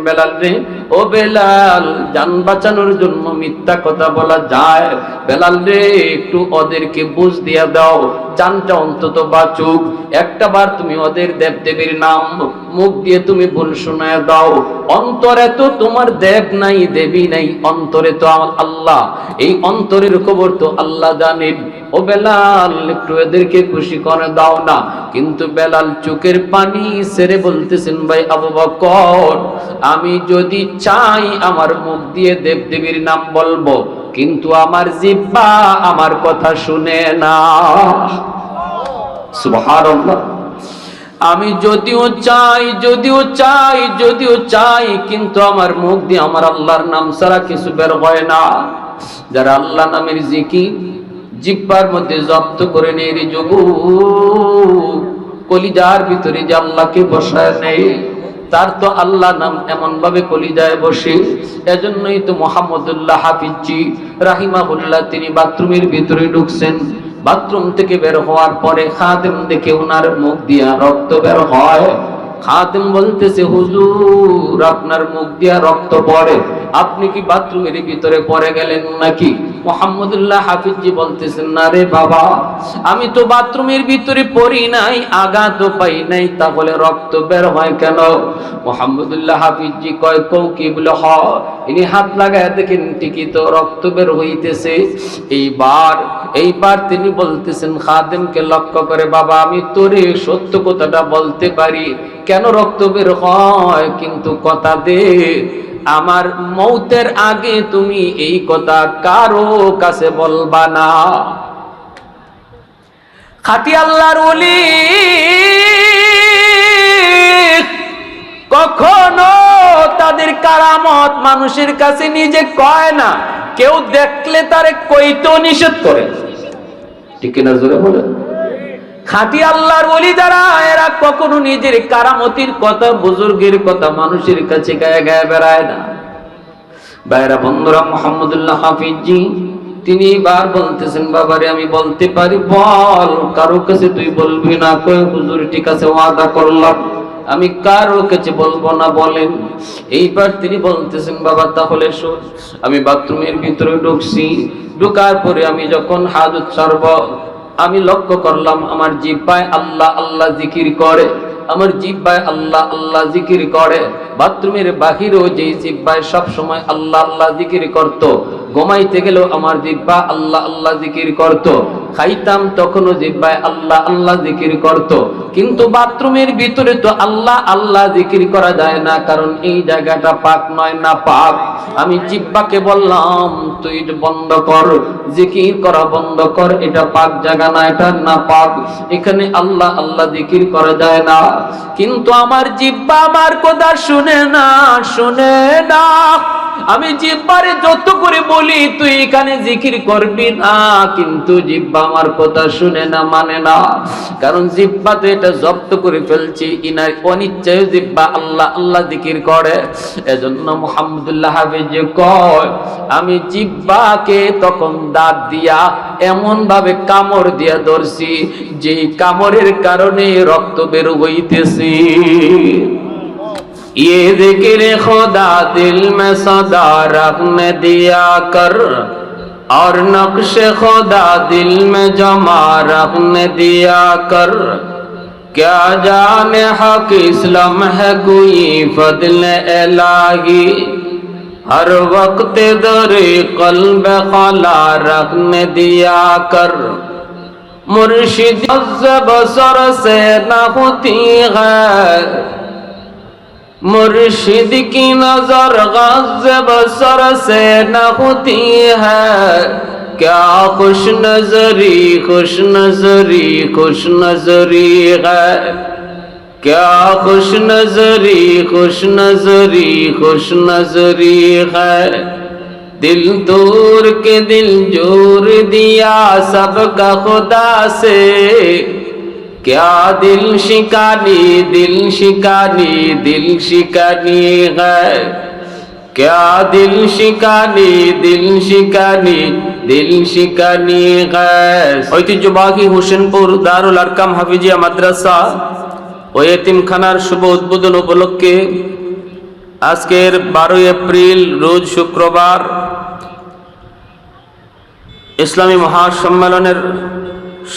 বেলাল রে, ও বেলাল, জান বাঁচানোর জন্য মিথ্যা কথা বলা যায়? বেলাল রে, একটু ওদেরকে বুঝ দিয়া দাও, জানটা অন্তত বাঁচুক। একটা বার তুমি ওদের দেবদেবীর নাম মুখ দিয়ে তুমি বল শোনায় দাও। অন্তরে তো তোমার দেব নাই, দেবী নাই, অন্তরে তো আল্লাহ। এই অন্তরের খবর তো আল্লাহ জানেন। ও বেলাল, একটু এদেরকে খুশি করে দাও না। কিন্তু বেলাল চোখের পানি ছেড়ে বলতেছেন, ভাই আবু বকর, আমি যদি চাই আমার মুখ দিয়ে দেবদেবীর নাম বলবো, কিন্তু আমার জিহ্বা আমার কথা শুনে না। সুবহানাল্লাহ। আমি যদিও চাই, কিন্তু আমার মুখ দিয়ে আমার আল্লাহর নাম ছাড়া কিছু বের হয় না। যারা আল্লাহ নামের জিকির জিহ্বার মধ্যে জব্দ করে নেই রে যুবক, কলিজার ভিতরে যে আল্লাহকে বসায় নেই, তার তো আল্লাহ নাম এমন ভাবে কলিজায় বসে। এজন্যই তো মুহাম্মদুল্লাহ হাফিজি রাহিমাহুল্লাহ তিনি বাথরুমের ভিতরে ঢুকছেন। বাথরুম থেকে বের হওয়ার পরে খাদেম দেখে ওনার মুখ দিয়া রক্ত বের হয়। খাদেম বলতেছে, হুজুর, আপনার মুখ দিয়া রক্ত পড়ে, আপনি কি বাথরুমের ভিতরে পড়ে গেলেন নাকি? মুহাম্মদুল্লাহ হাফিজি বলতেছেন, না রে বাবা, আমি তো বাথরুমের ভিতরে পড়ি নাই, আঘাতও পাই নাই, তাহলে রক্ত বের হয় কেন? মুহাম্মদুল্লাহ হাফিজি কয়, কও কি বলে? ইনি হাত লাগায় দেখেন ঠিকই তো রক্ত বের হইতেছে। এইবার তিনি বলতেছেন খাদেমকে লক্ষ্য করে, বাবা, আমি তোরে সত্য কথাটা বলতে পারি, কেন রক্ত বের হয়, কিন্তু কথা দে, আমার মৌতের আগে তুমি এই কথা কারো কাছে বলবা না। খাঁটি আল্লাহর ওলি কখনো তাদের কারামত মানুষের কাছে নিজে কয় না, কেউ দেখলে তারে কইতেও নিষেধ করে। ঠিক কিনা জোরে বলে? খাঁটি আল্লাহর ওলি যারা, এরা কখনো নিজের কারামতির কথা, বুজুর্গের কথা মানুষের কাছে গায়ে গায়ে বেড়ায় না। ভাইরা বন্ধুরা, মুহাম্মদুল্লাহ হাফিজি তিনি বার বলতেছেন, বাবারে আমি বলতে পারি, বল। কারো কাছে তুই বলবি না? কই, হুজুর ঠিক আছে, ওয়াদা করলাম, আমি কারো কাছে বলবো না, বলেন। এইবার তিনি বলতেছেন, বাবা তাহলে শোন, আমি বাথরুমের ভিতরে ঢুকছি, ঢুকার পরে আমি যখন হাজত ছাড়ব, আমি লক্ষ্য করলাম আমার জিহ্বায় আল্লাহ আল্লাহ জিকির করে, আমার জিহ্বায় আল্লাহ আল্লাহ জিকির করে। বাথরুমের বাহিরেও যে জিহ্বায় সব সময় আল্লাহ আল্লাহ জিকির করত, ঘুমাইতে গেলেও আমার জিহ্বা আল্লাহ আল্লাহ জিকির করত, খাইতাম তখনও জিহ্বায় আল্লাহ আল্লাহ জিকির করত। কিন্তু বাথরুমের ভিতরে তো আল্লাহ আল্লাহ জিকির করা যায় না, কারণ এই জায়গাটা পাক নয়, না পাক। আমি জিহ্বাকে বললাম, তুই বন্ধ কর, জিকির করা বন্ধ কর, এটা পাক জায়গা না, এটা না পাক, এখানে আল্লাহ আল্লাহ জিকির করা যায় না। কিন্তু আমার জিহ্বা আমার কথা শুনে না। আমি জিহ্বারে যত করে বলি তুই এখানে জিকির করবি না, কিন্তু জিহ্বা আমার কথা শুনে না, মানে না। কারণ জিহ্বা তো এটা জব্দ করে ফেলছি, ইনার অনিচ্ছায় জিহ্বা আল্লাহ আল্লাহ জিকির করে। এজন্য মুহাম্মদুল্লাহ হাফিজ কয়, আমি জিহ্বাকে তখন দাঁত দিয়া এমন ভাবে কামড় দিয়া ধরছি, যে কামড়ের কারণে রক্ত বের হইতেছে। ये जिक्र खुदा दिल में सदा रखने दिया कर, और नक्श खुदा दिल में जमा रखने दिया कर, क्या जाने हक इस्लाम है कोई फضल इलाही, हर वक्त दरे कल्ब खला रखने दिया कर, मुर्शिद बसर से न होती है, मुर्शिद की नजर गज़ बसर से न होती है, क्या खुश नजरी खुश नजरी खुश नजरी है, क्या खुश नजरी खुश नजरी खुश नजरी है, दिल तोड़ के दिल जोड़ दिया सबका खुदा से, क्या दिल शिकानी दिल शिकानी दिल शिकानी है, क्या दिल शिकानी दिल शिकानी दिल शिकानी है। ঐতিহ্যবাহী হোসেনপুর দারুল আরকাম হাফিজিয়া মাদ্রাসা ও এতিমখানার শুভ উদ্বোধন উপলক্ষে আজকের 12 এপ্রিল রোজ শুক্রবার ইসলামী মহাসম্মেলনের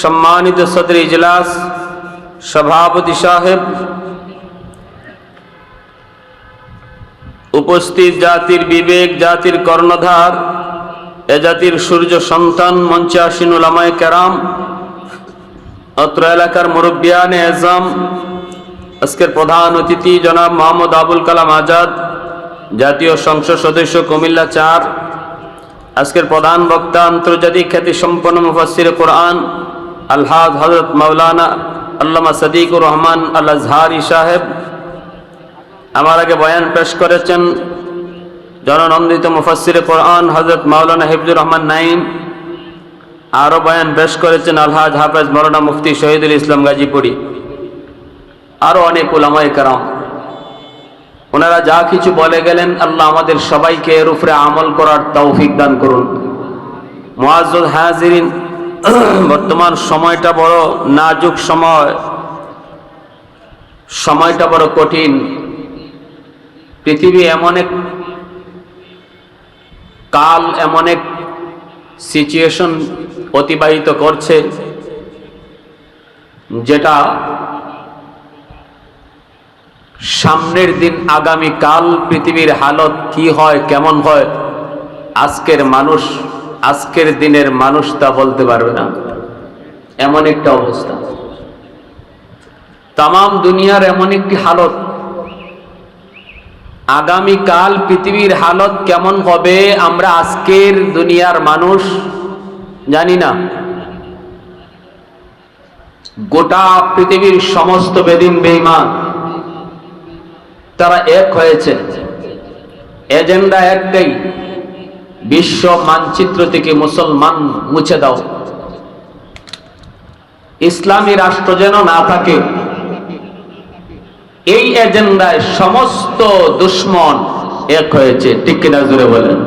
সম্মানিত সদর ইজলাস সভাপতি সাহেব, উপস্থিত জাতির বিবেক, জাতির কর্ণধার, এ জাতির সূর্য সন্তান, মঞ্চে আসীন উলামায়ে কেরাম, অত্র এলাকার মুরব্বিয়ানে এজাম, আজকের প্রধান অতিথি জনাব মোহাম্মদ আবুল কালাম আজাদ, জাতীয় সংসদ সদস্য কুমিল্লা 4, আজকের প্রধান বক্তা আন্তর্জাতিক খ্যাতি সম্পন্ন মুফাসসির কোরআন আলহাজ হযরত মাওলানা আল্লামা সাদিকুর রহমান আল আজহারি সাহেব। আমার আগে বয়ান পেশ করেছেন জননন্দিত মুফাসসির কোরআন হযরত মাওলানা হিফজুর রহমান নাইম। আরও বয়ান পেশ করেছেন আলহাজ হাফেজ মাওলানা মুফতি শহীদুল ইসলাম গাজীপুরি, আরও অনেক উলামায়ে কেরাম। ওনারা যা কিছু বলে গেলেন, আল্লাহ আমাদের সবাইকে এর উপরে আমল করার তৌফিক দান করুন। মুআজ্জাজ হাজিরিন, বর্তমান সময়টা বড় নাজুক সময়টা বড় কঠিন। পৃথিবী এমন এক কাল, এমন এক সিচুয়েশন অতিবাহিত করছে যেটা সামনের দিন, আগামী কাল পৃথিবীর হালত কি হয়, কেমন হয়, আজকের দিনের মানুষ তা বলতে পারবে না। এমন একটা অবস্থা, তামাম দুনিয়ার এমন একটি হালত। আগামী কাল পৃথিবীর হালত কেমন হবে আমরা আজকের দুনিয়ার মানুষ জানি না। গোটা পৃথিবীর সমস্ত বেদিন বেঈমান তারা এক হয়েছে, এজেন্ডা একটাই, বিশ্ব মানচিত্র থেকে মুসলমান মুছে দাও, ইসলামী রাষ্ট্র যেন না থাকে। এই এজেন্ডায় সমস্ত দুশ্মন এক হয়েছে, ঠিক কিনা জোরে বলেন?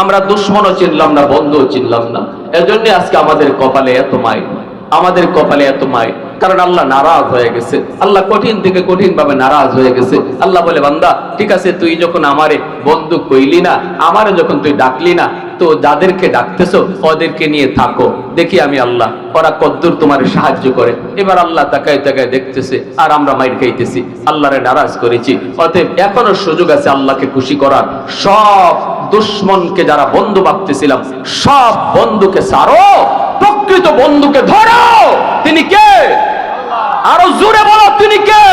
আমরা দুশ্মনও চিনলাম না, বন্ধুও চিনলাম না। এজন্য আজকে আমাদের কপালে এত মাই, কারণ আল্লাহ নারাজ হয়ে গেছে। আল্লাহ কঠিন থেকে কঠিন ভাবে নারাজ হয়ে গেছে। আল্লাহ বলে, বান্দা ঠিক আছে, তুই যখন আমারে বন্ধু কইলি না, আমারে যখন তুই ডাকলি না, তো যাদেরকে ডাকতেছো ওদেরকে নিয়ে থাকো, দেখি আমি আল্লাহ ওরা কদ্দুর তোমার সাহায্য করে। এবার আল্লাহ তাকায় তাকায় দেখতেছে, আর আমরা মাইর খাইতেছি, আল্লাহরে নারাজ করেছি। অতএব এখনো সুযোগ আছে আল্লাহকে খুশি করার। সব দুশ্মনকে যারা বন্ধু ভাবতেছিলাম, সব বন্ধুকে ছাড়ো, প্রকৃত বন্ধুকে ধরো। তিনি কে? আরো জোরে বলো, তিনি কে?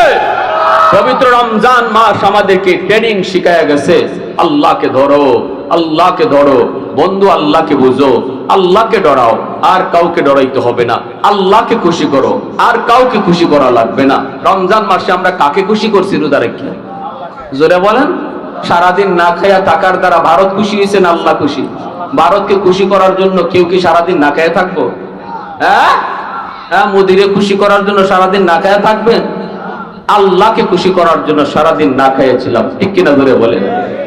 পবিত্র রমজান মাস আমাদেরকে ট্রেনিং শিখায়া গেছে, আল্লাহকে ধরো, আল্লাহকে ধরো বন্ধু, আল্লাহকে বুঝো, আল্লাহকে ডরাও, আর কাউকে ডরাইতে হবে না। আল্লাহকে খুশি করো, আর কাউকে খুশি করা লাগবে না। রমজান মাসে আমরা কাকে খুশি করছি? রোজা রেখে। জোরে বলেন। সারাদিন না খায়া থাকার দ্বারা ভারত খুশি হয়েছে না আল্লাহ খুশি? ভারতকে খুশি করার জন্য কেউ কি সারাদিন না খায়া থাকবো? হ্যাঁ, মোদিরে খুশি করার জন্য সারাদিন না খায়া থাকবেন? আল্লাহকে খুশি করার জন্য সারাদিন না খাইয়েছিলাম, ঠিক কিনা ধরে বলে?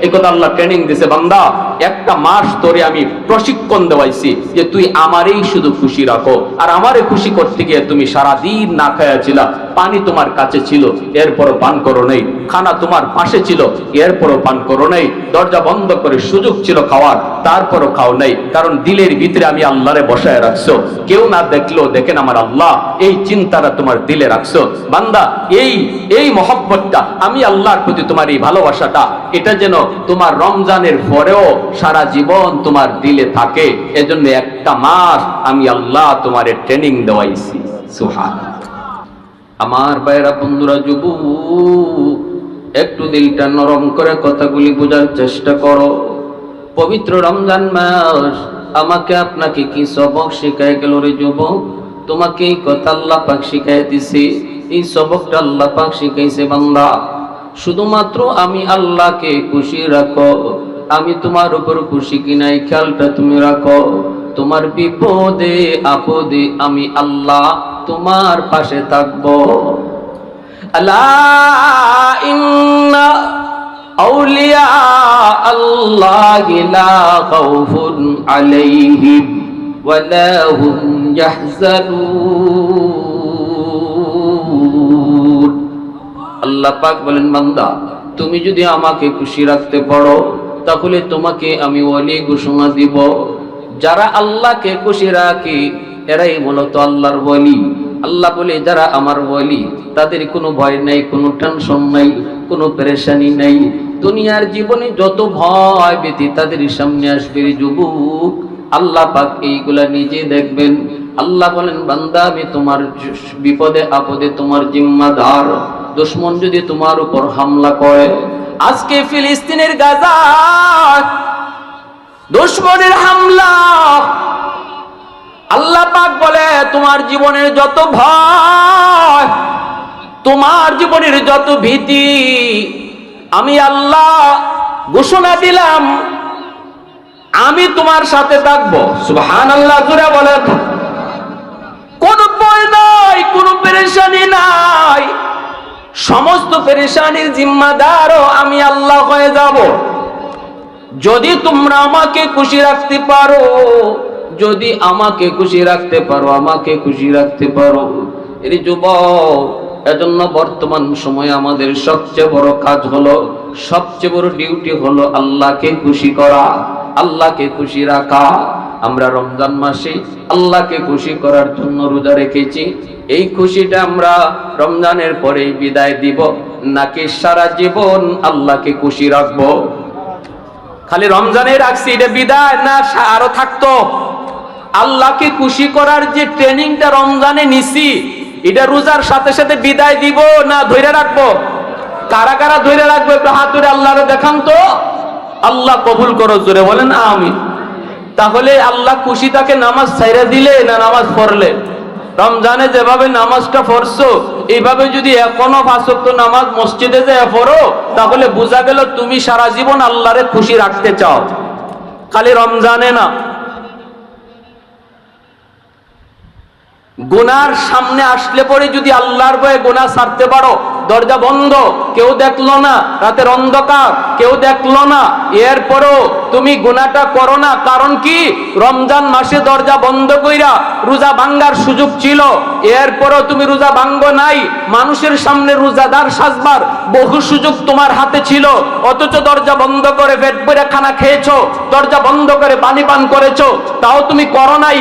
এই কথা আল্লাহ ট্রেনিং দিছে, বান্দা একটা মাস ধরে আমি প্রশিক্ষণ দেওয়াইছি যে তুই আমারই শুধু খুশি রাখো। আর আমারে খুশি করতে গিয়ে তুমি সারাদিন না খাইয়াছিলা। পানি তোমার কাছে ছিল, এরপরও পান করো নাই। খানা তোমার পাশে ছিল, এরপরও পান করো নাই। দরজা বন্ধ করে সুযোগ ছিল খাওয়ার, তারপরও খাও নাই। কারণ দিলের ভিতরে আমি আল্লাহরে বসায় রাখছো, কেউ না দেখলেও দেখেন আমার আল্লাহ। এই চিন্তাটা তোমার দিলে রাখছো। বান্দা এই মহব্বতটা, আমি আল্লাহর প্রতি তোমার এই ভালোবাসাটা, এটা যেন তোমার রমজানের পরেও সারা জীবন তোমার দিলে থাকে। এজন্য একটা মাস আমি আল্লাহ তোমারে ট্রেনিং দেওয়াইছি। সুবহানাল্লাহ। আমার ভাইরা, বন্ধুরা, যুবক, একটু দিলটা নরম করে কথাগুলি বোঝার চেষ্টা করো। পবিত্র রমজান মাস আমাকে আপনাকে কি সবক শিখায় গেল রে যুবক? তোমাকে এই কথা আল্লাহ পাক শিখাই দিছে। এই সবকটা আল্লাহ পাক শিখাইছে, বান্দা শুধুমাত্র আমি আল্লাহকে খুশি রাখো। আমি তোমার উপর খুশি কিনা এই খেয়ালটা তুমি রাখো। তোমার বিপদে আপদে আমি আল্লাহ তোমার পাশে থাকবো। আলা ইন্না আউলিয়া আল্লাহি লা খাউফুন আলাইহিম ওয়া লা হুম ইয়াহজানুন। আল্লাহ পাক বলেন, বান্দা তুমি যদি আমাকে খুশি রাখতে পারো তাহলে তোমাকে আমি ওলি ঘোষণা দিব। যারা আল্লাহকে খুশি রাখে এরাই মূলত আল্লাহর ওলি। আল্লাহ বলে যারা আমার ওলি তাদের কোনো ভয় নাই, কোনো টেনশন নাই, কোনো পেরেশানি নাই। দুনিয়ার জীবনে যত ভয় ভীতি তাদের সামনে আসবে যুবক, আল্লাহ পাক এইগুলা নিজে দেখবেন। আল্লাহ বলেন বান্দা আমি তোমার বিপদে আপদে তোমার জিম্মাদার। দুশমন যদি তোমার উপর হামলা করে, আজকে ফিলিস্তিনের গাজা দুশমনের হামলা, আল্লাহ পাক বলে তোমার জীবনের যত ভয়, তোমার জীবনের যত ভীতি, আমি আল্লাহ ঘোষণা দিলাম আমি তোমার সাথে থাকবো। সুবহানাল্লাহ, জোরে বলেন। কোনো ভয় নাই, কোনো পেরেশানি নাই, সমস্ত পেরেশানির জিম্মাদারও আমি আল্লাহ হয়ে যাব যদি তোমরা আমাকে খুশি রাখতে পারো। যদি আমাকে খুশি রাখতে পারো, আমাকে খুশি রাখতে পারো। এর যুবক, এজন্য বর্তমান সময়ে আমাদের সবচেয়ে বড় কাজ হলো, সবচেয়ে বড় ডিউটি হলো আল্লাহকে খুশি করা, আল্লাহকে খুশি রাখা। আমরা রমজান মাসে আল্লাহকে খুশি করার জন্য রোজা রেখেছি। এই খুশিটা আমরা রমজানের পরেই বিদায় দিব, নাকি সারা জীবন আল্লাহকে খুশি রাখবো? খালি রমজানে রাখছি এটা বিদায় না, আরো থাকতো? আল্লাহকে খুশি করার যে ট্রেনিংটা রমজানে নিছি, এটা রোজার সাথে সাথে বিদায় দিব না ধরে রাখবো? কারা কারা ধরে রাখবো একটু হাত ধরে আল্লাহরে দেখান তো। আল্লাহ কবুল করো, জোরে বলেন আমিন। তাহলে আল্লাহ খুশি তাকে নামাজ ছাইরা দিলে না নামাজ পড়লে? রমজানে যেভাবে নামাজটা পড়ছো এইভাবে যদি এখনো 5 ওয়াক্ত নামাজ মসজিদে যায় পড়ো, তাহলে বোঝা গেল তুমি সারা জীবন আল্লাহরে খুশি রাখতে চাও, খালি রমজানে না। গুনার সামনে আসলে পরে যদি আল্লাহর ভয়ে গুনাহ ছাড়তে পারো, দরজা বন্ধ, কেউ দেখলো না, রাতের অন্ধকার, কেউ দেখলো না, এরপরও তুমি গুনাহটা করো না। কারণ কি? রমজান মাসে দরজা বন্ধ কইরা রোজা ভাঙ্গার সুযোগ ছিল, এরপরও তুমি রোজা ভাঙ্গো নাই। মানুষের সামনে রোজাদার সাজবার বহু সুযোগ তোমার হাতে ছিল, অথচ দরজা বন্ধ করে পেট ভরে খানা খেয়েছো, দরজা বন্ধ করে পানি পান করেছো, তাও তুমি করো নাই।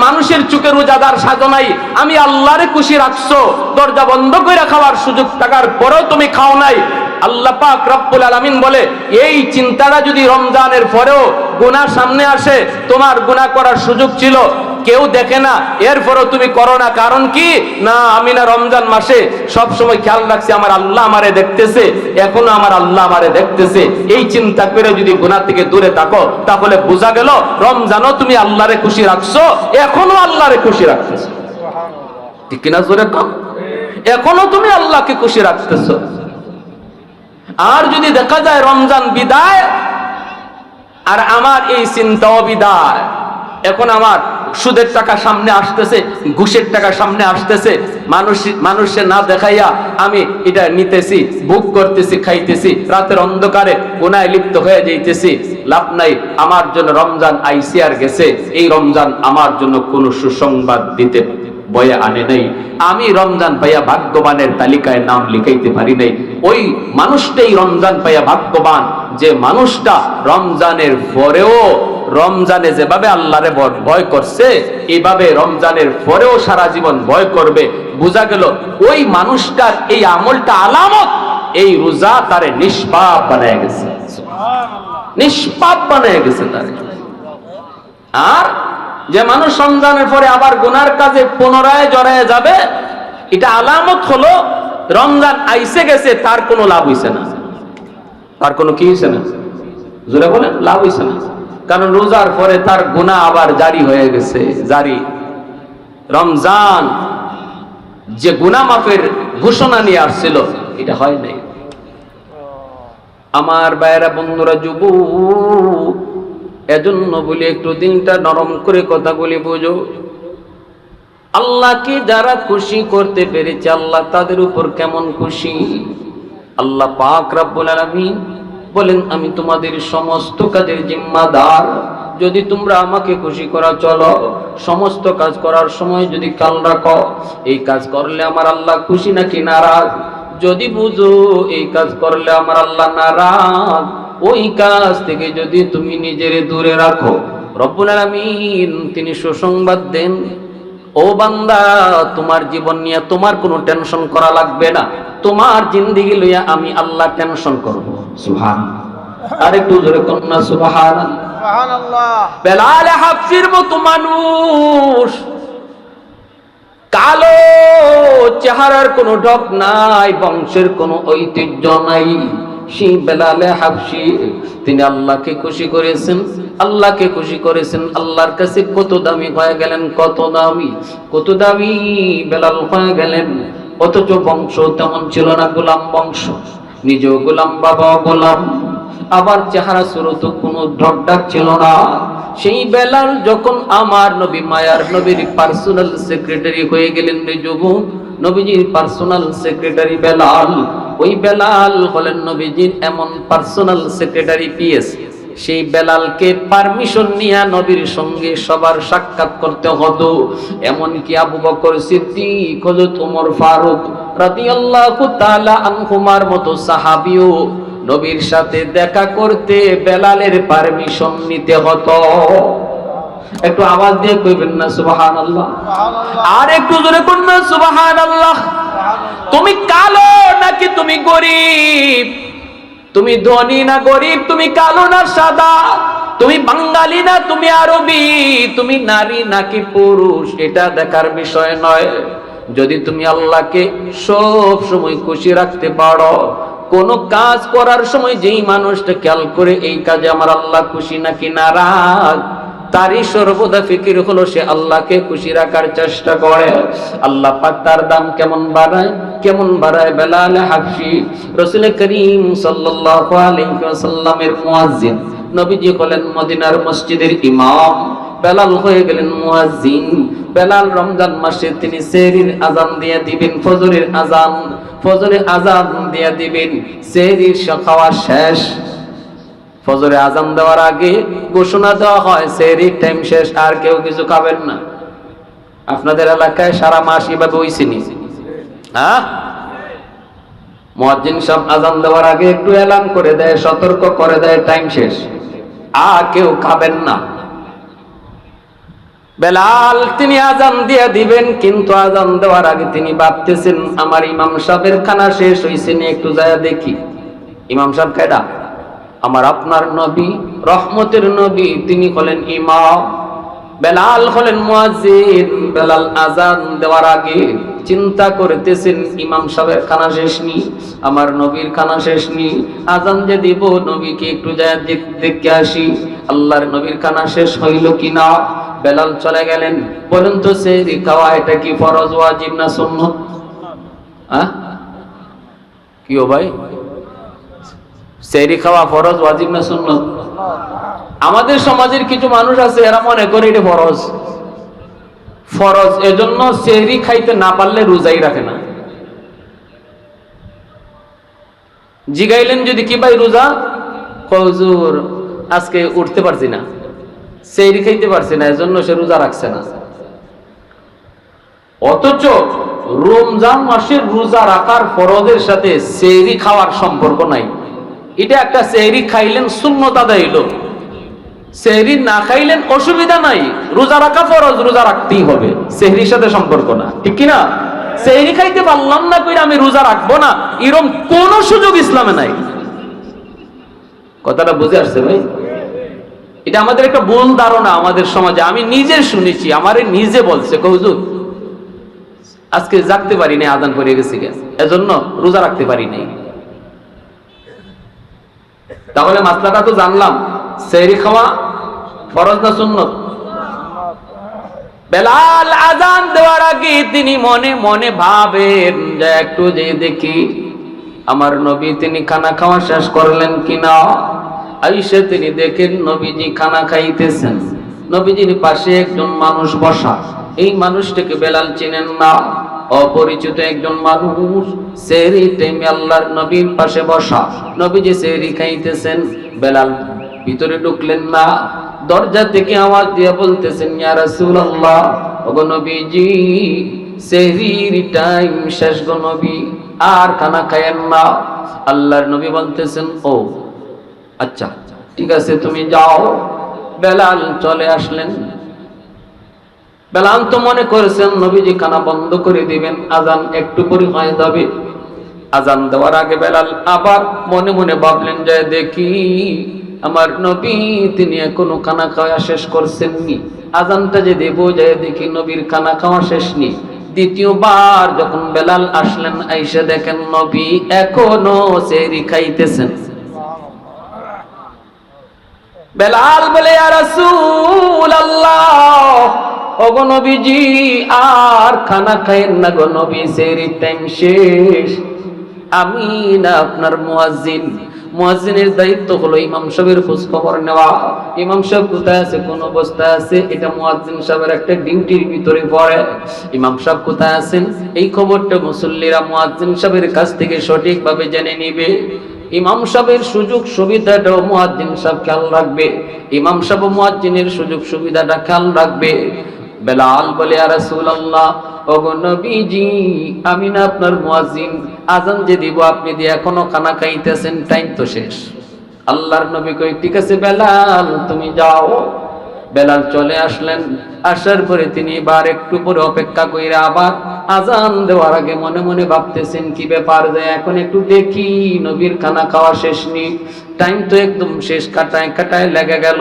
মানুষের চোখে রোজাদার সাজো নাই, আমি আল্লাহরে খুশি রাখছো। দরজা বন্ধ করে খাওয়ার সুযোগ থাকার পরেও তুমি খাও নাই। আল্লাহ পাক রব্বুল আলামিন বলে এই চিন্তাটা যদি রমজানের পরেও গুনাহ সামনে আসে, তোমার গুনাহ করার সুযোগ ছিল, কেউ দেখে না, এরপরও তুমি করো না। কারণ কি? না, আমি না রমজান মাসে সব সময় খেয়াল রাখছি আমার আল্লাহ আমারে দেখতেছে, এখনো আমার আল্লাহ আমারে দেখতেছে। এই চিন্তা করে যদি গুনাহ থেকে দূরে থাকো, তাহলে বোঝা গেল রমজানও তুমি আল্লাহরে খুশি রাখছো, এখনো আল্লাহরে খুশি রাখতেছো। ঠিক কিনা জোরে কম? এখনো তুমি আল্লাহকে খুশি রাখতেছো। আর যদি দেখা যায় রমজান বিদায় আর আমার এই চিন্তাও বিদায়, এখন আমার সুদের টাকা সামনে আসতেছে, ঘুষের টাকা সামনে আসতেছে, মানুষে না দেখাইয়া আমি এটা নিতেছি, ভোগ করতেছি, খাইতেছি, রাতের অন্ধকারে গুনাহে লিপ্ত হয়ে যাইতেছি। লাভ নাই, আমার জন্য রমজান আইসি আর গেছে, এই রমজান আমার জন্য কোনো সুসংবাদ দিতে বয়ে আনে নাই। আমি রমজান পাইয়া ভাগ্যবানের তালিকায় নাম লিখাইতে পারি নাই। ওই মানুষটাই রমজান পাইয়া ভাগ্যবান, যে মানুষটা রমজানের পরেও, রমজানে যেভাবে আল্লাহরে ভয় করছে, এইভাবে রমজানের পরেও সারা জীবন ভয় করবে। বোঝা গেল ওই মানুষটার এই আমলটা আলামত, এই রোজা তারে নিষ্পাপ বানায় গেছে, নিষ্পাপ বানায় গেছে তারে। আর যে মানুষ রমজানের পরে আবার গুনার কাজে পুনরায় জড়ায় যাবে, এটা আলামত হলো রমজান আইসে গেছে, তার কোনো লাভ হইছে না। তার কোনো কি হইছে না? জোরে বলেন, লাভ হইছে না। কারণ রোজার পরে তার গুনাহ আবার জারি হয়ে গেছে, জারি। রমজান যে গুনাহ মাফের ঘোষণা নিয়ে আসছিল, এটা হয় নাই। আমার ভাইয়েরা, বন্ধুরা, যুবক, এজন্য বলি একটু দিনটা নরম করে কথাগুলি বুঝো। আল্লাহকে যারা খুশি করতে পেরেছে, আল্লাহ তাদের উপর কেমন খুশি। আল্লাহ পাক রব্বুল আলামিন বলেন আমি তোমাদের সমস্ত কাজের জিম্মাদার। যদি তোমরা আমাকে খুশি করা চলো, সমস্ত কাজ করার সময় যদি খেয়াল রাখো এই কাজ করলে আমার আল্লাহ খুশি নাকি নারাজ। যদি বুঝো এই কাজ করলে আমার আল্লাহ নারাজ, ওই কাজ থেকে যদি তুমি নিজেরে দূরে রাখো, রব্বুল আলামিন তিনি সুসংবাদ দেন, ও বান্দা তোমার জীবন নিয়ে তোমার কোনো টেনশন করা লাগবে না, তোমার জিন্দেগি লইয়া আমি আল্লাহ টেনশন করব। সুবহানাল্লাহ। আরেকটু জোরে কন্যা সুবহানাল্লাহ। বেলাল হাফসির মতো মানুষ, কালো চেহারার কোনো ঢক নাই, বংশের কোনো ঐতিহ্য নাই, সেই বেলালে হাফসি তিনি আল্লাহকে খুশি করেছেন, আল্লাহকে খুশি করেছেন। আল্লাহর কাছে কত দামি হয়ে গেলেন, কত দামি বেলাল হয়ে গেলেন। অথচ বংশ তেমন ছিল না, গোলাম বংশ, নিজেও গোলাম, বাবাও গোলাম, আবার চেহারা সুরত কোনো ঢক ডাক ছিল না। সেই বেলাল যখন আমার নবী মায়ার নবীর পার্সোনাল সেক্রেটারি হয়ে গেলেন রে যুবক, নবীজির পার্সোনাল সেক্রেটারি বেলাল, ওই বেলাল হলেন নবীজির এমন পার্সোনাল সেক্রেটারি পিএস। সেই বেলালকে পারমিশন নিয়ে নবীর সঙ্গে সবার সাক্ষাৎ করতে হতো। এমনকি আবু বকর সিদ্দিক, হযরত ওমর ফারুক রাদিয়াল্লাহু তাআলা আনহুমার মতো সাহাবীও নবীর সাথে দেখা করতে বেলালের পারমিশন নিতে হতো। একটু আওয়াজ দিয়ে কইবেন না সুবহানাল্লাহ? আর একটু জোরে বলুন না সুবহানাল্লাহ। তুমি কালো নাকি তুমি গরিব, তুমি ধনী না গরিব, তুমি কালো না সাদা, তুমি বাঙালি না তুমি আরবি, তুমি নারী নাকি পুরুষ, এটা দেখার বিষয় নয়। যদি তুমি আল্লাহকে সব সময় খুশি রাখতে পারো, কোন কাজ করার সময় যেই মানুষটা খেয়াল করে এই কাজে আমার আল্লাহ খুশি নাকি নারাজ, তারই সর্বদা ফিকির হলো সে আল্লাহকে খুশি রাখার চেষ্টা করে। আল্লাহ পাক তার দাম কেমন বাড়ায় বেলাল হাবশি। রাসূল করিম সাল্লাল্লাহু আলাইহি ওয়াসাল্লামের মুয়াজ্জিন, নবীজি হলেন মদিনার মসজিদের ইমাম, বেলাল হয়ে গেলেন মুয়াজ্জিন। বেলাল রমজান মাসে তিনি সেহরির আযান দিয়ে দিবেন, ফজরের আযান দিয়ে দিবেন। সেহরির খাওয়া শেষ, ফজরে আযান দেওয়ার আগে ঘোষণা দেওয়া হয় সেহরির টাইম শেষ, আর কেউ কিছু খাবেন না। আপনাদের এলাকায় সারা মাস এভাবে হইছেনি? হ্যাঁ, মুয়াজ্জিন সাহেব আযান দেওয়ার আগে একটু এলান করে দেয়, সতর্ক করে দেয় টাইম শেষ, আর কেউ খাবেন না। বেলাল তিনি আযান দিয়ে দিবেন, কিন্তু আযান দেওয়ার আগে তিনি ভাবতেছেন আমার ইমাম সাহেবের খানা শেষ হইছে নি, একটু যায় দেখি। ইমাম সাহেব কেডা? আমার আপনার নবী, রহমতের নবী, তিনি হলেন ইমাম, বেলাল হলেন মুয়াজ্জিন। বেলাল আযান দেওয়ার আগে চিন্তা করতেছেন ইমাম সাহেবের খানা শেষ নি, আমার নবীর খানা শেষ নি, আযান যে দিব নবীকে একটু যায় দেখতে আসি, আল্লাহর নবীর খানা শেষ হইল কিনা। বেলাল চলে গেলেন। বলেন তো সেহরি খাওয়া এটা কি ফরজ, ওয়াজিব না সুন্নাত? কি ও ভাই, সেহরি খাওয়া ফরজ, ওয়াজিব না সুন্নাত? আমাদের সমাজের কিছু মানুষ আছে এরা মনে করে এটা ফরজ, এজন্য সেহরি খাইতে না পারলে রোজাই রাখে না। জিগাইলেন যদি কি ভাই রোজা, হুজুর আজকে উঠতে পারছি না, সেহরি খাইতে পারছি না, এজন্য সে রোজা রাখছে না। অথচ রমজান মাসের রোজা রাখার ফরজের সাথে সেহরি খাওয়ার সম্পর্ক নাই। এটা একটা সেহরি খাইলেন সুন্নত আদায় হইল, সেহরি না খাইলেন অসুবিধা নাই, রোজা রাখা ফরজ, রোজা রাখতেই হবে, সেহরির সাথে সম্পর্ক না, ঠিক কিনা? সেহরি খাইতে পারলাম না কইরা আমি রোজা রাখবো না, এরকম কোন সুযোগ ইসলামে নাই। কথাটা বুঝে আসছে ভাই? এটা আমাদের একটা ভুল ধারণা আমাদের সমাজে। আমি নিজে শুনেছি, আমারে নিজে বলছে হুজুর আজকে জাগতে পারি নাই, আযান পড়ে গেছে, এজন্য রোজা রাখতে পারি নাই। তাহলে মাসলাটা তো জানলাম, সেহরি খাওয়া ফরজ না সুন্নত? বেলাল আযান দেওয়ার আগে তিনি মনে মনে ভাবেন যে একটু যে দেখি আমার নবী তিনি খানা খাওয়া শেষ করলেন কিনা। আইসা তিনি দেখেন নবীজি খানা খাইতেছেন, নবীজির পাশে একজন মানুষ বসা। এই মানুষটাকে বেলাল চিনেন না, অপরিচিত একজন মানুষ। সেহরি টাইমে আল্লাহর নবীর পাশে বসা, নবীজি সেহরি খাইতেছেন, বেলাল ভিতরে ঢুকলেন না, দরজা থেকে আওয়াজ দিয়ে বলতেছেন ইয়া রাসূলুল্লাহ, ওগো নবীজি সেহরির টাইম শেষ গো নবী। আর খানা খায়েন না। আল্লাহর নবী বলতেছেন, ও আচ্ছা ঠিক আছে তুমি যাও। বেলাল চলে আসলেন। বেলাল তো মনে করেছেন নবীজি খানা বন্ধ করে দিবেন, আজান একটু পরে হয়ে যাবে। আজান দেওয়ার আগে বেলাল আবার মনে মনে ভাবলেন, যায় দেখি আমার নবী তিনি এখনো খানা খাওয়া শেষ করছেননি, আজানটা যে দেব যায় দেখি নবীর খানা খাওয়া শেষ নি। দ্বিতীয়বার যখন বেলাল আসলেন, আইসা দেখেন নবী এখনো সেহরি খাইতেছেন। বেলাল বলে, ইয়া রাসূলুল্লাহ, ওগো নবীজি আর খানা খাইেন না গো নবী, সেহরির টাইম শেষ। আমি না আপনার মুয়াজ্জিন, মুয়াজ্জিনের দায়িত্ব হলো ইমাম সাহেবের খোঁজ খবর নেওয়া। ইমাম সাহেব কোথায় আছে, কোন অবস্থায় আছে, এটা মুয়াজ্জিন সাহেবের একটা ডিউটির ভিতরে পড়ে। ইমাম সাহেব কোথায় আছেন এই খবরটা মুসল্লিরা মুয়াজ্জিন সাহেবের কাছ থেকে সঠিকভাবে জেনে নিবে। ইমাম সাহেবের সুযোগ সুবিধাটাও মুয়াজ্জিন সাহেব খেয়াল রাখবে, ইমাম সাহেব মুয়াজ্জিনের সুযোগ সুবিধাটা খেয়াল রাখবে। বেলাল বলে, ইয়া রাসূলুল্লাহ, ওগো নবীজি আমি না আপনার মুয়াজ্জিন, আজান যে দিব আপনি দিয়ে এখনো খানা খাইতেছেন, টাইম তো শেষ। আল্লাহর নবী কই, ঠিক আছে বেলাল তুমি যাও। বেলাল চলে আসলেন। আসার পরে তিনি এবার একটু পরে অপেক্ষা কইরা আবার আজান দেওয়ার আগে মনে মনে ভাবতেছেন, কি ব্যাপার যে এখন একটু দেখি নবীর খানা খাওয়া শেষ নি, টাইম তো একদম শেষ, কাটায় কাটায় লেগে গেল,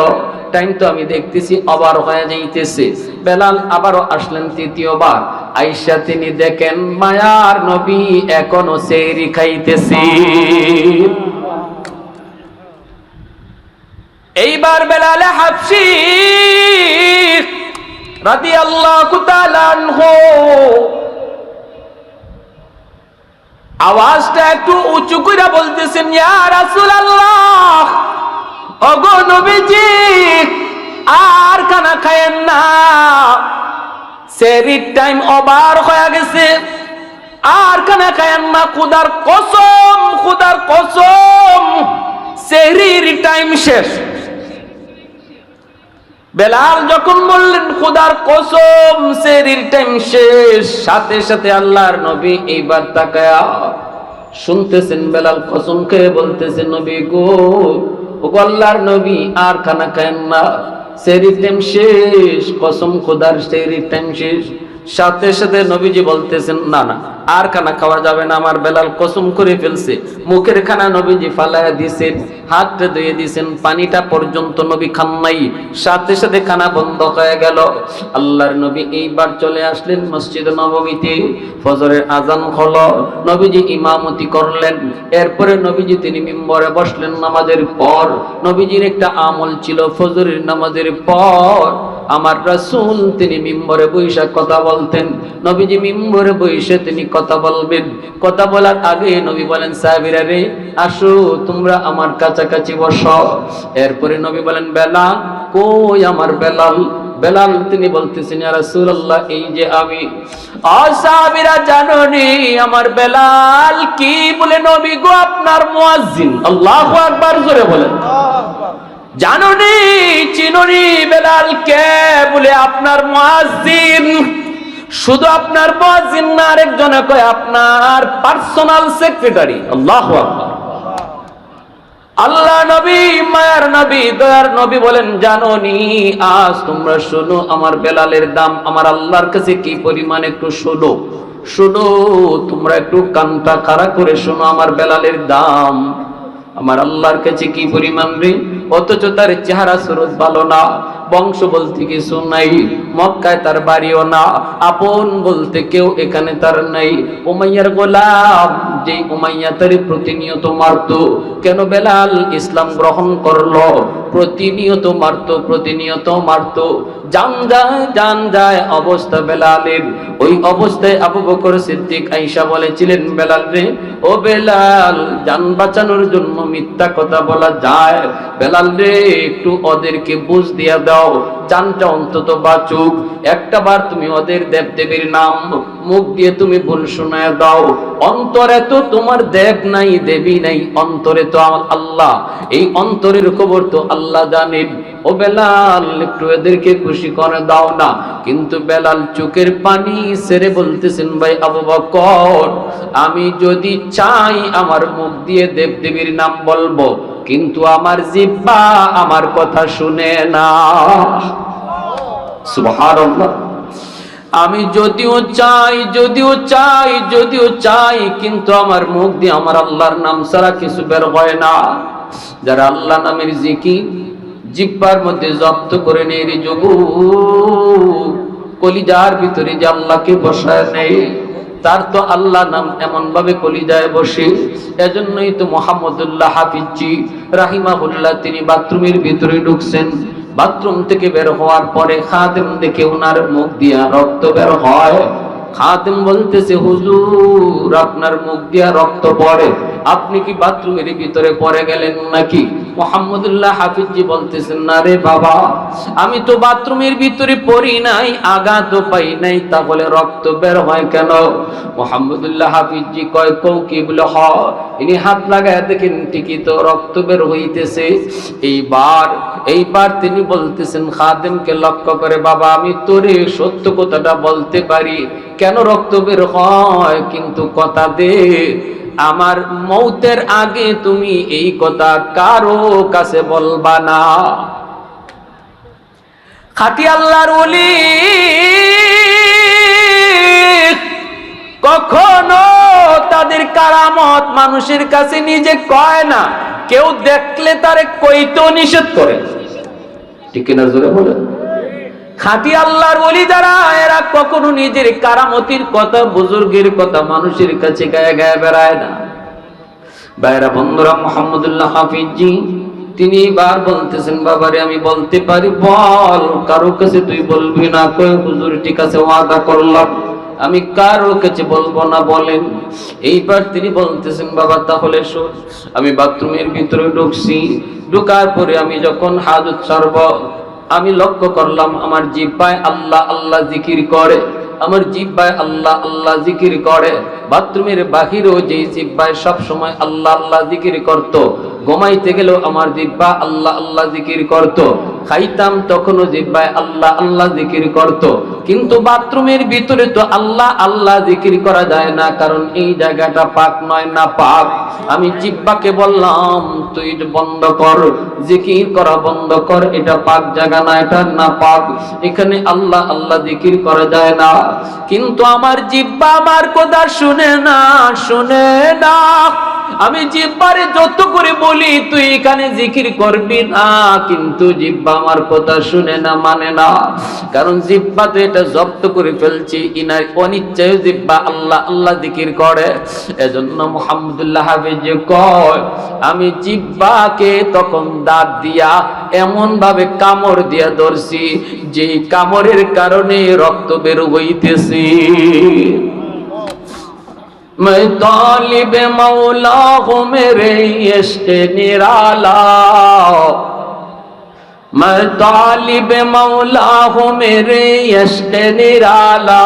টাইম তো আমি দেখতেছি আবার হয়ে যাইতেছে। বেলাল আবারও আসলেন তৃতীয়বার। আয়েশা তিনি দেখেন মায়ার নবী এখনো সেহরি খাইতেছে। এইবার বেলাল হাবশী রাদিয়াল্লাহু তাআলা আনহু আওয়াজটা একটু উঁচু করে বলতেছেন, ইয়া রাসূলুল্লাহ, ওগো নবীজি আর খানা খায়েন না, সেহরির টাইম ওভার হয়ে গেছে, আর খানা খায়েন না, খোদার কসম, খোদার কসম সেহরির টাইম শেষ। বেলাল যখন বললেন খোদার কসম সেহরির টাইম শেষ, সাথে সাথে আল্লাহর নবী এইবার তাকায়া শুনতেছেন বেলাল কসম খেয়ে বলতেছেন, নবী গো, ও আল্লাহর নবী আর খানা খায়েন না, সেহরির টাইম শেষ, কসম খোদার সেহরির টাইম শেষ। সাথে সাথে নবীজি বলতেছেন, না না আর খানা খাওয়া যাবে না, আমার বেলাল কসম করে ফেলছে। মুখের খানা নবীজি ফালায়া দিয়েছেন, হাতটা ধুয়ে দিয়েছেন, পানিটা পর্যন্ত নবী খান নাই। সাথে সাথে খানা বন্ধ হয়ে গেল। আল্লাহর নবী এইবার চলে আসলেন মসজিদ নববীতে। ফজরের আজান হলো, নবীজি ইমামতি করলেন। এরপরে নবীজি তিনি মিম্বরে বসলেন নামাজের পর। নবীজির একটা আমল ছিল, ফজরের নামাজের পর আমার রাসূল তিনি মিম্বরে বৈশা কথা বলতেন। নবীজি মিম্বরে বৈশে তিনি কথা বলবেন। কথা বলার আগে নবী বলেন, সাহাবীরা রে আসো তোমরা আমার কাছাকাছি বসো। এরপরে নবী বলেন, বেলাল কই আমার বেলাল? বেলাল তিনি বলতেছেন, ইয়া রাসূলুল্লাহ এই যে আমি। সাহাবীরা জানো নি আমার বেলাল কি বলে? নবী গো আপনার মুয়াজ্জিন। আল্লাহু আকবার, জোরে বলেন। জানো নি চিনো নি বেলাল কে? বলে আপনার মুয়াজ্জিন। শুধু আপনার মুয়াজ্জিন না, আরেকজনে কয় আপনার পার্সোনাল সেক্রেটারি। আল্লাহু আকবার। আল্লাহ নবী, মায়ার নবী, দয়ার নবী বলেন, জানো নি আজ তোমরা শোনো আমার বেলালের দাম আমার আল্লাহর কাছে কি পরিমাণ, একটু শোনো, শোনো তোমরা একটু কানটা খাড়া করে শোনো আমার বেলালের দাম আমার আল্লাহর কাছে কি পরিমাণ রে। অথচ তার চেহারা সুরত ভালো না, বংশ বলতে কিছু নাই, মক্কায় তার বাড়িও না, আপন বলতে কেউ এখানে তার নাই। উমাইয়ার গোলাম, যে উমাইয়া তার প্রতিনিয়ত মারতো। কেন? বেলাল ইসলাম গ্রহণ করলো, প্রতিনিয়ত মারতো, প্রতিনিয়ত মারতো। জান যায় অবস্থা বেলালের। ওই অবস্থায় আবু বকর সিদ্দিক আয়েশা বলেছিলেন, বেলাল রে, ও বেলাল, জান বাঁচানোর জন্য মিথ্যা কথা বলা যায়? বেলাল রে একটু ওদেরকে বুঝ দিয়া দাও, জানটা অন্তত বাঁচুক। একটা বার তুমি ওদের দেব দেবীর নাম মুখ দিয়ে তুমি ভুল শোনায় দাও। অন্তরে তো তোমার দেব নাই, দেবী নাই, অন্তরে তো আল্লাহ। এই অন্তরের খবর তো আল্লাহ জানেন। ও বেলাল একটু এদেরকে খুশি করে দাও না। কিন্তু বেলাল চোখের পানি ছেড়ে বলতেছেন, ভাই আবু বকর, আমি যদি চাই আমার মুখ দিয়ে দেবদেবীর নাম বলবো, কিন্তু আমার জিহ্বা আমার কথা শুনে না। সুবহানাল্লাহ। আমি যদিও চাই কিন্তু আমার মুখ দিয়ে আমার আল্লাহর নাম ছাড়া কিছু বের হয় না। যারা আল্লাহ নামের জিকির জিহ্বার মধ্যে জব্দ করে নেই রে যুবক, কলিজার ভিতরে যে আল্লাহকে বসায় নেই, তার তো আল্লাহ নাম এমন ভাবে কলিজায় বসে। এজন্যই তো মুহাম্মদুল্লাহ হাফিজি রাহিমাহুল্লাহ তিনি বাথরুমের ভিতরে ঢুকছেন। বাথরুম থেকে বের হওয়ার পরে খাদেম দেখে ওনার মুখ দিয়া রক্ত বের হয়। খাদেম বলতেছে, হুজুর আপনার মুখ দিয়া রক্ত পড়ে, আপনি কি বাথরুমের ভিতরে পড়ে গেলেন নাকি? মুহাম্মদুল্লাহ হাফিজি বলতেছেন, না রে বাবা, আমি তো বাথরুমের ভিতরে পড়ি নাই, আঘাতও পাই নাই, তাহলে রক্ত বের হয় কেন? মুহাম্মদুল্লাহ হাফিজি কয়, কও কি বলে? ইনি হাত লাগায় দেখেন ঠিকই তো রক্ত বের হইতেছে। এইবার তিনি বলতেছেন খাদেমকে লক্ষ্য করে, বাবা আমি তোরে সত্য কথাটা বলতে পারি, কেন রক্ত বের হয়, কিন্তু কথা দে আমার মৌতের আগে তুমি এই কথা কারো কাছে বলবা না। খাঁটি আল্লাহর ওলি কখনো তাদের কারামত মানুষের কাছে নিজে কয় না, কেউ দেখলে তারে কইতেও নিষেধ করে। ঠিক কিনা জোরে বলে? খাঁটি আল্লাহর ওলি যারা, এরা কখনো নিজের কারামতির কথা, বুজুর্গের কথা মানুষের কাছে গায়ে গায়ে বেড়ায় না। ভাইরা বন্ধুরা, মুহাম্মদুল্লাহ হাফিজি তিনি বার বলতেছেন, বাবারে আমি বলতে পারি, বল। কারো কাছে তুই বলবি না? কই হুজুর ঠিক আছে, ওয়াদা করলাম আমি কারো কাছে বলবো না, বলেন। এইবার তিনি বলতেছেন, বাবা তাহলে শোন, আমি বাথরুমের ভিতরে ঢুকছি, ঢুকার পরে আমি যখন হাজত ছাড়ব, আমি লক্ষ্য করলাম আমার জিহ্বায় আল্লাহ আল্লাহ জিকির করে, আমার জিহ্বায় আল্লাহ আল্লাহ জিকির করে। বাথরুমের বাহিরেও যে জিহ্বায় সব সময় আল্লাহ আল্লাহ জিকির করত, ঘুমাইতে গেলেও আমার জিহ্বা আল্লাহ আল্লাহ জিকির করত, খাইতাম তখনও জিহ্বায় আল্লাহ আল্লাহ জিকির করত। কিন্তু বাথরুমের ভিতরে তো আল্লাহ আল্লাহ জিকির করা যায় না, কারণ এই জায়গাটা পাক নয়, না পাক। আমি জিহ্বাকে বললাম, তুই বন্ধ কর, জিকির করা বন্ধ কর, এটা পাক জায়গা না, এটা না পাক, এখানে আল্লাহ আল্লাহ জিকির করা যায় না। কিন্তু আমার জিহ্বা আমার কথা শুনে না। আমি জিহ্বারে যত করে বলি তুই এখানে জিকির করবি না, কিন্তু জিহ্বা আমার কথা শুনে না, মানে না। কারণ জিহ্বা তো এটা জব্দ করে ফেলছি, ইনার অনিচ্ছায় জিহ্বা আল্লাহ আল্লাহ জিকির করে। এজন্য মুহাম্মদুল্লাহ হাফিজ কয়, আমি জিহ্বাকে তখন দাঁত দিয়া এমন ভাবে কামড় দিয়া ধরছি, যে কামড়ের কারণে রক্ত বের হইতেছে। मैं तालिब मौला हूँ मेरे इश्क निराला, मैं तालिब मौला हूँ मेरे इश्क निराला,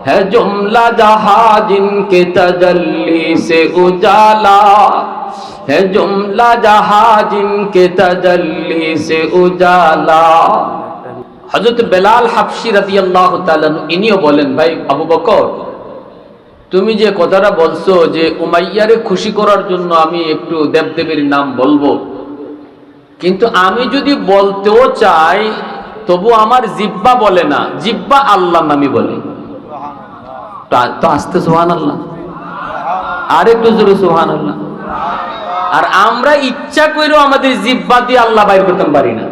है जुमला जहां जिनके तजल्ली से उजाला, है जुमला जहां जिनके तजल्ली से उजाला। हजरत बेलाल हाबशी রাদিয়াল্লাহু তাআলা ইনিও বলেন, ভাই আবু বকর, তুমি যে কথাটা বলছো যে উমাইয়ারে খুশি করার জন্য আমি একটু দেবদেবীর নাম বলবো, কিন্তু আমি যদি বলতেও চাই তবু আমার জিহ্বা বলে না, জিহ্বা আল্লাহর নামই বলে। তো আস্তে সুবহানাল্লাহ, আর একটু জোরে সুবহানাল্লাহ। আর আমরা ইচ্ছা করেও আমাদের জিহ্বা দিয়ে আল্লাহ বাইর করতে পারি না,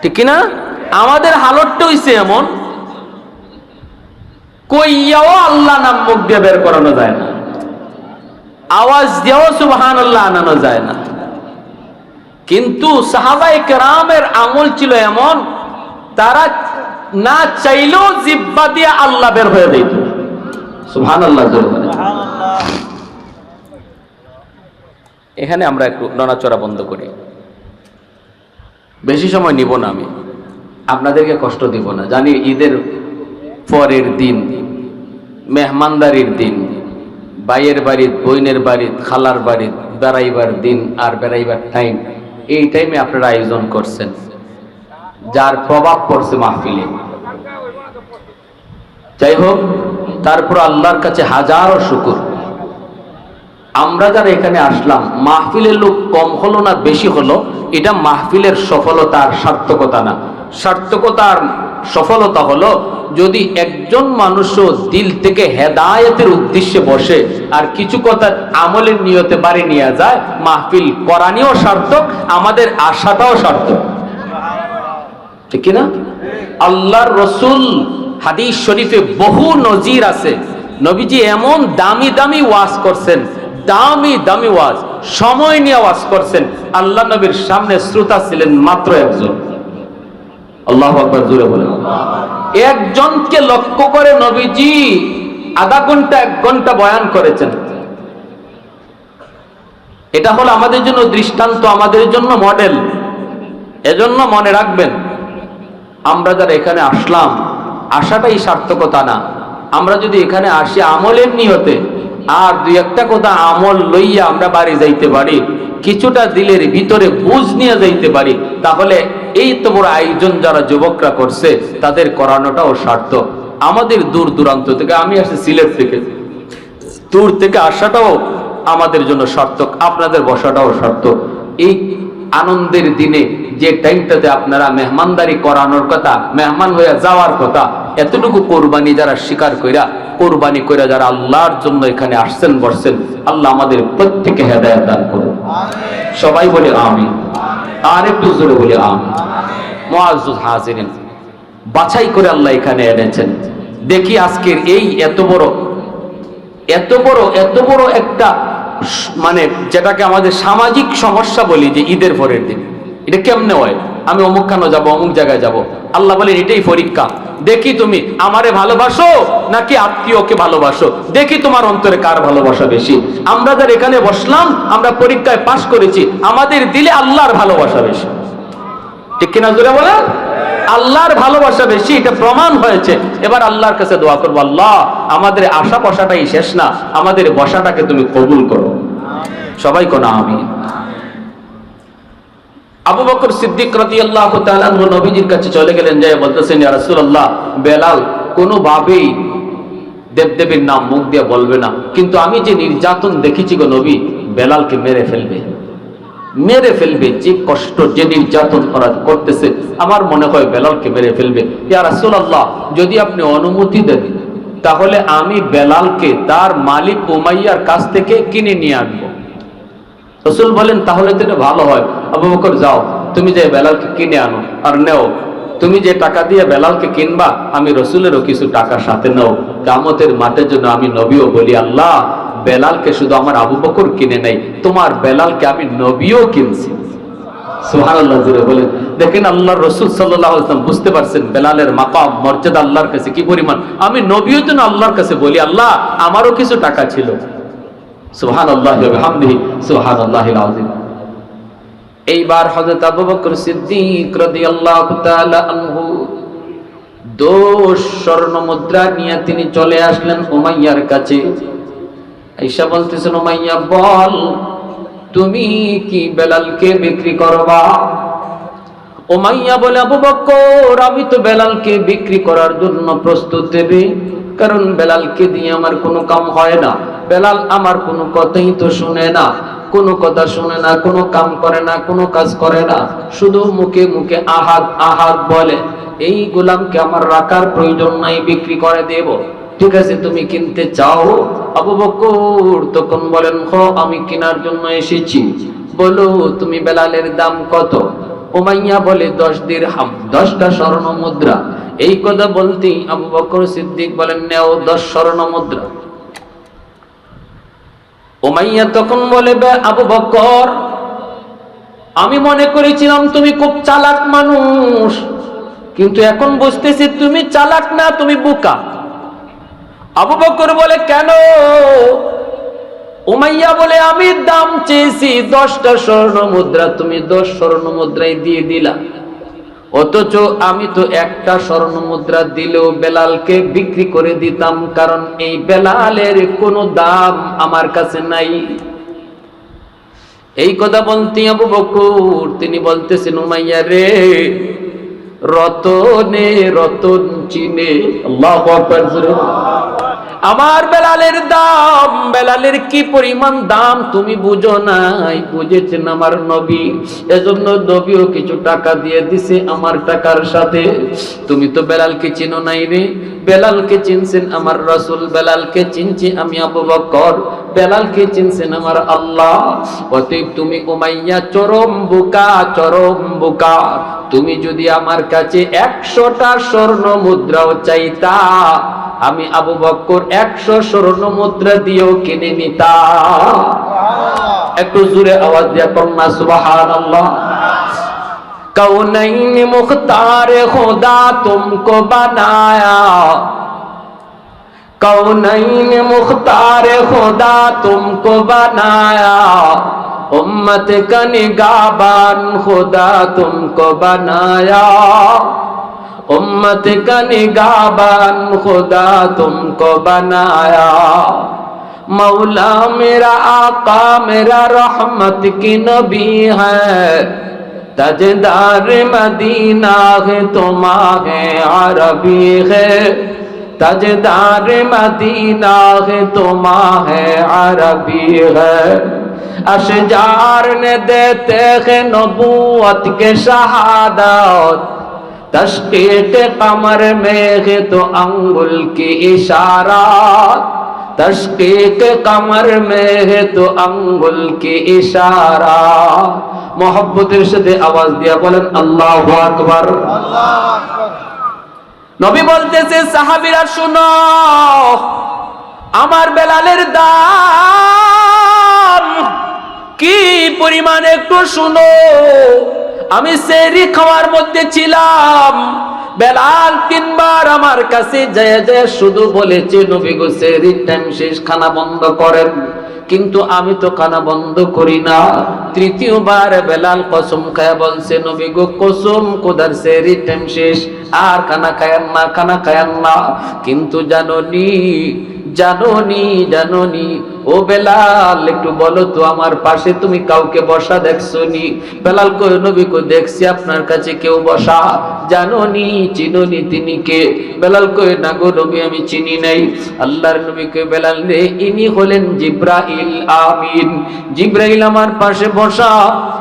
ঠিক কিনা? আমাদের হালতটা হইছে এমন, কইয়াও আল্লাহ নাম মুখ দিয়ে বের করানো যায় না, আওয়াজ দিয়েও সুবহানাল্লাহ আনানো যায় না। কিন্তু সাহাবায়ে কেরামের আমল ছিল এমন, তারা না চাইলেও জিহ্বা দিয়ে আল্লাহ বের হয়ে যেত। সুবহানাল্লাহ। এখানে আমরা একটু নড়াচড়া বন্ধ করি, বেশি সময় নিব না, আমি আপনাদেরকে কষ্ট দিব না। জানি ঈদের পরের দিন, মেহমানদারির দিন, ভাইয়ের বাড়ির, বোনের বাড়ির, খালার বাড়ির বেড়াইবার দিন আর বেড়াইবার টাইম, এই টাইমে আপনারা আয়োজন করছেন, যার প্রভাব পড়ছে মাহফিলে। যাই হোক, তারপর আল্লাহর কাছে হাজারো শুকর, আমরা যারা এখানে আসলাম, মাহফিলের লোক কম হলো না বেশি হলো, এটা মাহফিলের সফলতার সার্থকতা না। সার্থকতার সফলতা হলো যদি একজন মানুষও দিল থেকে হেদায়েতের উদ্দেশ্যে বসে আর কিছু কথা আমলের নিয়তে বাড়ি নিয়ে যায়, মাহফিল করানিও সার্থক, আমাদের আশাটাও সার্থক, ঠিক কিনা? আল্লাহর রসুল হাদিস শরীফে বহু নজির আছে, নবীজি এমন দামি দামি ওয়াজ করছেন, দামি দামি ওয়াজ, সময় নিয়ে ওয়াজ করছেন। আল্লাহ নবীর সামনে শ্রোতা ছিলেন মাত্র একজন। আল্লাহু আকবার, জোরে বলেন। একজনকে লক্ষ্য করে নবীজি আধা ঘন্টা 1 ঘন্টা বয়ান করেছেন। এটা হলো আমাদের জন্য দৃষ্টান্ত, আমাদের জন্য মডেল। এজন্য মনে রাখবেন, আমরা যারা এখানে আসলাম, আসাটাই সার্থকতা না। আমরা যদি এখানে আসি আমলের নিয়তে, আর 2-1টা কথা আমল লইয়া আমরা বাড়ি যাইতে পারি, কিছুটা দিলের ভিতরে বুঝ নিয়ে যাইতে পারি, তাহলে এই তো বড় আয়োজন যারা যুবকরা করছে তাদের করানোটাও সার্থক। আমাদের দূর দূরান্ত থেকে, আমি আসছি সিলেট থেকে, দূর থেকে আসাটাও আমাদের জন্য সার্থক, আপনাদের বসাটাও সার্থক। এই আনন্দের দিনে যে টাইমটাতে আপনারা মেহমানদারি করানোর কথা, মেহমান হয়ে যাওয়ার কথা, এতটুকু কোরবানি যারা স্বীকার কইরা, কোরবানি কইরা যারা আল্লাহর জন্য এখানে আসছেন বসছেন, আল্লাহ আমাদের প্রত্যেককে হেদায়েত দান করুন। সবাই বলে আমিন। আর একটু জোরে বলে আমিন। মুআজ্জাজ হাজিরিন, বাছাই করে আল্লাহ এখানে এনেছেন। দেখি আজকের এই এত বড় একটা, মানে যেটাকে আমাদের সামাজিক সমস্যা বলি, যে ঈদের পরের দিন এটা কেমনে হয়, আমি অমুক খানো যাবো, অমুক জায়গায় যাব। আল্লাহ বলেন এটাই পরীক্ষা, দেখি তুমি আমারে ভালোবাসো নাকি আত্মীয়কে ভালোবাসো, দেখি তোমার অন্তরে কার ভালোবাসা বেশি। আমরা যারা এখানে বসলাম, আমরা পরীক্ষায় পাশ করেছি, আমাদের দিলে আল্লাহর ভালোবাসা বেশি, ঠিক কিনা জোরে বলেন? আল্লাহর ভালোবাসা বেশি, এটা প্রমাণ হয়েছে। এবার আল্লাহর কাছে দোয়া করবো, আল্লাহ আমাদের আশা বসাটাই শেষ না, আমাদের বসাটাকে তুমি কবুল করো। সবাই কোন আমিন। আবু বকর সিদ্দিক রাদিয়াল্লাহু তাআলা আনহু নবীজির কাছে চলে গেলেন, যায় বলতেছেন, ইয়া রাসূলুল্লাহ, বেলাল কোনোভাবেই দেবদেবীর নাম মুখ দিয়ে বলবে না, কিন্তু আমি যে নির্যাতন দেখেছি গো নবী, বেলালকে মেরে ফেলবে, যে কষ্ট, যে নির্যাতন করতেছে, আমার মনে হয় বেলালকে মেরে ফেলবে। ইয়া রাসূলুল্লাহ, যদি আপনি অনুমতি দেন তাহলে আমি বেলালকে তার মালিক উমাইয়ার কাছ থেকে কিনে নিয়ে আনবো। রাসূল বলেন, তাহলে তো ভালো হয়। আবু বকর, যাও তুমি যে বেলালকে কিনে আনো আর নেও, তুমি যে টাকা দিয়ে বেলালকে কিনবা, আমি রাসূলেরও কিছু টাকা সাথে নেও। কিয়ামতের মাঠের জন্য আমি নবীও বলি, আল্লাহ বেলালকে শুধু আমার আবু বকর কিনে নেই, তোমার বেলালকে আমি নবীও কিনছি। সুবহানাল্লাহ, জোরে বলেন। দেখেন আল্লাহর রাসূল সাল্লাল্লাহু আলাইহি ওয়াসাল্লাম বুঝতে পারছেন বেলালের মাকাম, মর্যাদা আল্লাহর কাছে কি পরিমাণ। আমি নবীও যেন আল্লাহর কাছে বলি, আল্লাহ আমারও কিছু টাকা ছিল। সুবহানাল্লাহি ওয়া বিহামদিহি, সুবহানাল্লাহিল আযীম। এইবার হযরত আবু বকর সিদ্দিক রাদিয়াল্লাহু তাআলা আনহু 10 স্বর্ণ মুদ্রা নিয়ে তিনি চলে আসলেন উমাইয়ার কাছে। আয়েশা বলতেছেন, উমাইয়া বল, তুমি কি বেলালকে বিক্রি করবা? উমাইয়া বলে, আবু বকর, আমি তো বেলালকে বিক্রি করার জন্য প্রস্তুত দেবে, কারণ বেলালকে দিয়ে আমার কোনো কাম হয় না। বেলাল আমার কোনো কথাই তো শুনে না, কোনো কথা শুনে না, কোনো কাম করে না, কোনো কাজ করে না, শুধু মুখে মুখে আহাদ আহাদ বলে। এই গোলামকে আমার রাখার প্রয়োজন নাই, বিক্রি করে দেব। ঠিক আছে, তুমি কিনতে চাও? আবু বকর তখন বলেন, আমি কেনার জন্য এসেছি। বলো তুমি বেলালের দাম কত? উমাইয়া বলে 10 দিরহাম, 10টা স্বর্ণ মুদ্রা। এই কথা বলতেই আবু বকর সিদ্দিক বলেন, নেও 10 স্বর্ণ মুদ্রা। উমাইয়া তখন বলে, আবু বকর, আমি মনে করেছিলাম তুমি খুব চালাক মানুষ, কিন্তু এখন বুঝতেছি তুমি চালাক না, তুমি বোকা। আবু বকর বলে, কেন? উমাইয়া বলে, আমি দাম চেয়েছি 10টা স্বর্ণ মুদ্রা, তুমি 10 স্বর্ণ মুদ্রাই দিয়ে দিলা, অথচ আমি তো একটা স্বর্ণ মুদ্রা দিলেও বেলালকে বিক্রি করে দিতাম, কারণ এই বেলালের কোনো দাম আমার কাছে নাই। এই কথা বলতে আবু বকর তিনি বলতেছেন, উমাইয়া রে, রতনে রতন চিনে। আল্লাহু আকবার। আমার বেলালের দাম, বেলালের কি পরিমাণ দাম তুমি বুঝো নাই, বুঝেছেন আমার নবী। এজন্য নবীও কিছু টাকা দিয়ে দিছে আমার টাকার সাথে। তুমি তো বেলালকে চিনো নাই রে, বেলালকে চিনছেন আমার রাসূল, বেলালকে চিনছি আমি আবু বকর, বেলালকে চিনছেন আমার আল্লাহ। অতএব তুমি উমাইয়া চরম বোকা, চরম বোকা। তুমি যদি আমার কাছে 100টা স্বর্ণ মুদ্রাও চাইতা, আমি আবু বকর 100 স্বর্ণ মুদ্রা দিয়েও কিনে নিতাম। একটু জোরে আওয়াজ দিয়া কন্যা সুবহানাল্লাহ। কৌনৈন মুখতার খুদা তুমকো বানায়া, कौनैन मुख्तार खुदा तुमको बनाया, उम्मत का निगाहबान खुदा तुमको बनाया, उम्मत का निगाहबान खुदा तुमको बनाया। मौला मेरा आका मेरा रहमत की नबी है, ताजदार मदीना है तुम्हारे अरबी है, ताजदार मदीना है तुम्हारे अरबी है। अशजार ने देते हैं नबूवत के शहादत, तशकीक कमर में है तो अंगुल की इशारात, तशकीक कमर में है तो अंगुल की इशारा। मोहब्बतेर साथे आवाज दिया बोलेन আল্লাহু আকবার। নবী বলতেছে, সাহাবীরা শুনো, আমার বেলালের দাম কি পরিমাণ একটু শুনো। আমি সেহরি খাওয়ার মধ্যে ছিলাম, বেলাল 3 বার আমার কাছে যায় যায় শুধু বলেছে, নবী গো সেহরির টাইম শেষ, খানা বন্ধ করেন। কিন্তু আমি তো খানা বন্ধ করি না। 3য়বার বেলাল কসম খায়া বলছে, নবী গো কসম খোদার সেহরির টাইম শেষ, আর খানা খায়ান না, খানা খায়ান না। কিন্তু জানোনি, জানোনি, জানোনি ও বেলাল, একটু বলো তো আমার পাশে তুমি কাউকে বসা দেখছো নি? বেলাল কই, নবী কই দেখছি আপনার কাছে কেউ বসা। জানোনি, চিনোনি তিনি কে? বেলাল কই, না গো নবী আমি চিনি নাই। আল্লাহর নবী কই, বেলাল রে, ইনি হলেন জিব্রাইল আমিন। জিব্রাইল আমার পাশে বসা।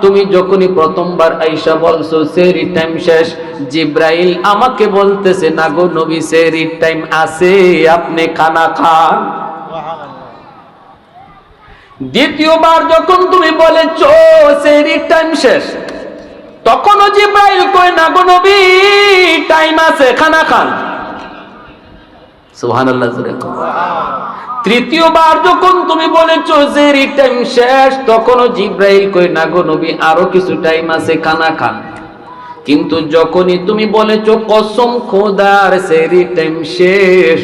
তুমি যখনই প্রথমবার আইসা বলছো সেহরির টাইম শেষ, জিব্রাইল আমাকে বলতেছে, না গো নবী সেহরির টাইম আছে, আপনি খানা খান। দ্বিতীয়বার যখন তুমি বলেছো সেহরির টাইম শেষ, তখনও জিব্রাইল কই, না গো নবী টাইম আছে, খানা খান। সুবহানাল্লাহ। তৃতীয়বার যখন তুমি বলেছো সেহরির টাইম শেষ, তখনও জিব্রাইল কই, না গো নবী আরো কিছু টাইম আছে, খানা খান। কিন্তু যখনই তুমি বলেছো কসম খোদার সেহরির টাইম শেষ,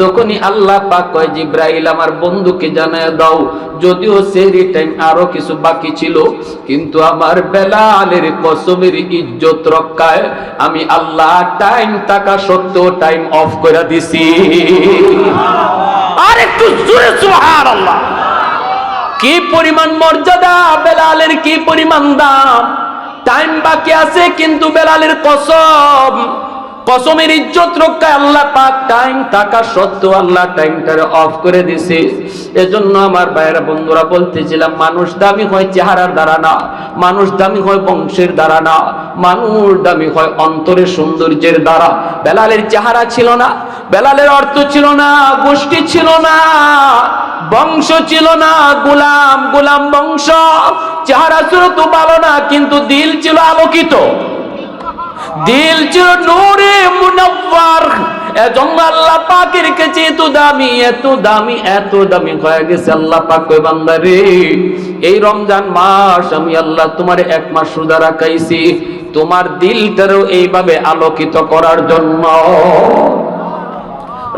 তখনই আল্লাহ পাক কয়, জিব্রাইল আমার বন্ধুকে জানায় দাও, যদিও সেহরির টাইম আরো কিছু বাকি ছিল, কিন্তু আমার বেলালের কসমের ইজ্জত রক্ষায় আমি আল্লাহ টাইম থাকা সত্ত্বেও টাইম অফ করে দিছি। আর একটু জোরে সুবহানাল্লাহ। কি পরিমাণ মর্যাদা বেলালের, কি পরিমাণ দাম। টাইম বাকি আছে কিন্তু বেলালের কসম, কসমের ইজ্জত রক্ষায় আল্লাহ পাক টাইম থাকা সত্ত্বেও আল্লাহ টাইমটারে অফ করে দিছে। এজন্য আমার ভাইয়েরা বন্ধুরা বলতেছিলাম, মানুষ দামি হয় চেহারার দ্বারা না, মানুষ দামি হয় বংশের দ্বারা না, মানুষ দামি হয় অন্তরের সৌন্দর্যের দ্বারা। বেলালের চেহারা ছিল না, বেলালের অর্থ ছিল না, গোষ্ঠী ছিল না, বংশ ছিল না, গোলাম গোলাম বংশ। চেহারা ছিল তো ভালো না, কিন্তু দিল ছিল আলোকিত, দিল ছিল নূরে মুনাওয়ার। এজন্য আল্লাহ পাকের কাছে এত দামি, এত দামি, এত দামি হয়ে গেছে। আল্লাহ পাক কয়, বান্দা রে, এই রমজান মাস আমি আল্লাহ তোমার 1 মাস রোজা রাখাইছি, তোমার দিলটারও এইভাবে আলোকিত করার জন্য।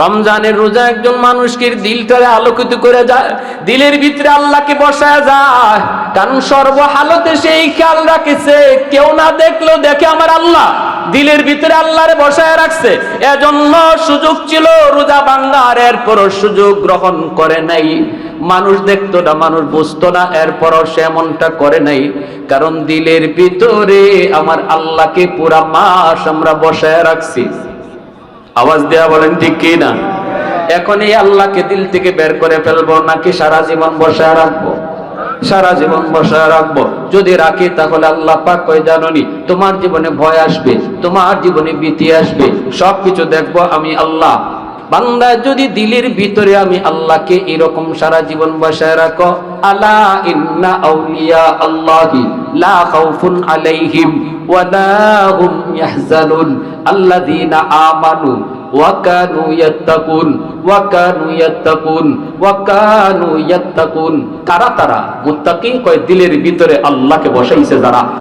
রমজানের রোজা একজন মানুষকে দিলটারে আলোকিত করে যায়, দিলের ভিতরে আল্লাহকে বসায় যায়। কারণ সর্বহালতে সেই খেয়াল রাখেছে, কেউ না দেখলেও দেখে আমার আল্লাহ, দিলের ভিতরে আল্লাহরে বসায় রাখছে। এজন্য সুযোগ ছিল রোজা ভাঙার, এরপরও সুযোগ গ্রহণ করে নাই। মানুষ দেখতো না, মানুষ বুঝতো না, এরপরও সে এমনটা করে নাই। কারণ দিলের ভিতরে আমার আল্লাহকে পুরা মাস আমরা বসায় রাখছি। আওয়াজ দেয়া বলেন ঠিক কি না? এখন এই আল্লাহকে দিল থেকে বের করে ফেলবো নাকি সারা জীবন বসায় রাখবো? সারা জীবন বসায় রাখবো। যদি রাখি তাহলে আল্লাহ পাক কয় জানোনি, তোমার জীবনে ভয় আসবে, তোমার জীবনে ভীতি আসবে, সবকিছু দেখবো আমি আল্লাহ। বান্দা যদি দিলের ভিতরে আমি আল্লাহকে এরকম সারা জীবন বসায় রাখো, আলা ইন্না আউলিয়া আল্লাহি লা খাউফুন আলাইহিম ওয়া লা হুম ইয়াহজানুন আল্লাযীনা আমানু ওয়া কানু ইয়াত্তাকুন ওয়া কানু ইয়াত্তাকুন ওয়া কানু ইয়াত্তাকুন। কারা তারা? মুত্তাকি, কয় দিলের ভিতরে আল্লাহকে বসাইছে যারা।